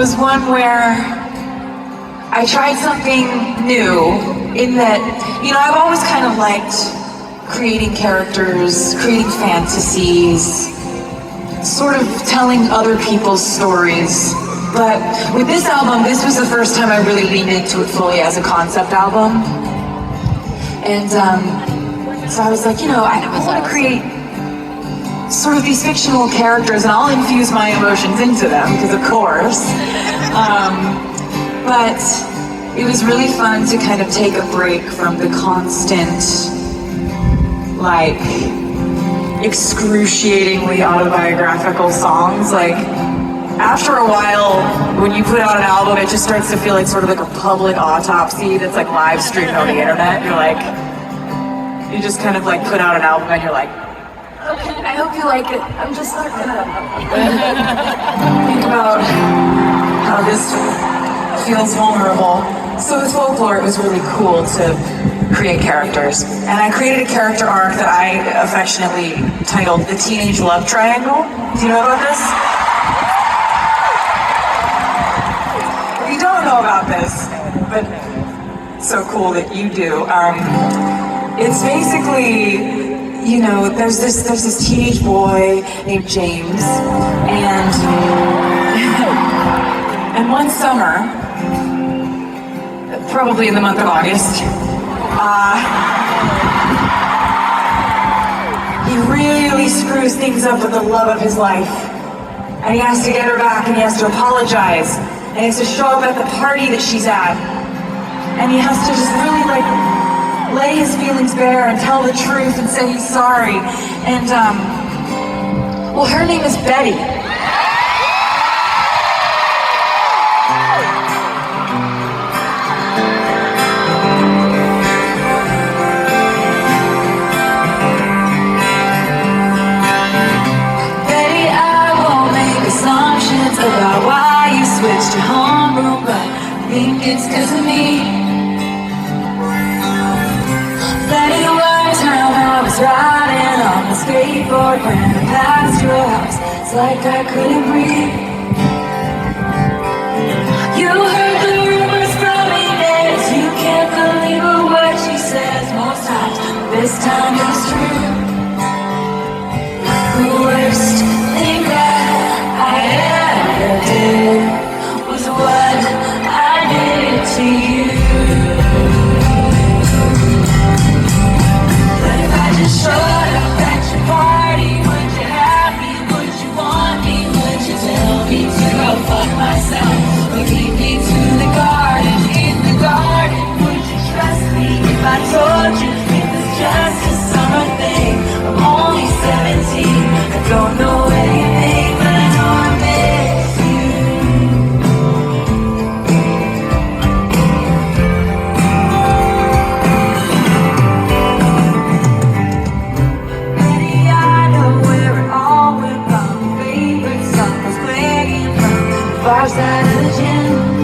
was one where I tried something new in that, I've always kind of liked creating characters, creating fantasies, sort of telling other people's stories. But with this album, this was the first time I really leaned into it fully as a concept album. And so I was like, I want to create sort of these fictional characters, and I'll infuse my emotions into them, because of course. But it was really fun to kind of take a break from the constant, excruciatingly autobiographical songs. After a while, when you put out an album, it just starts to feel like sort of like a public autopsy that's live streamed on the internet. You just kind of put out an album and you're like, okay, I hope you like it. I'm just not gonna think about how this feels vulnerable. So with Folklore, it was really cool to create characters. And I created a character arc that I affectionately titled The Teenage Love Triangle. Do you know about this? If you don't know about this, but so cool that you do, it's basically, there's this teenage boy named James, and one summer, probably in the month of August, he really screws things up with the love of his life. And he has to get her back, and he has to apologize, and he has to show up at the party that she's at. And he has to just really lay his feelings bare and tell the truth and say he's sorry. And her name is Betty. Betty, I won't make assumptions about why you switched your homeroom, but I think it's 'cause of me. Betty, one time I was riding on my skateboard when I passed your house. It's like I couldn't breathe. You heard the rumors from me, days. You can't believe a word she says most times. This time it was true. The worst thing that I ever did was what I did to you. Shut up at your party, would you have me, would you want me, would you tell me to go fuck myself, or lead me to the garden, in the garden, would you trust me if I told you it was just a summer thing, I'm only 17, I don't know anything, but I know I miss you. Far side of the gym.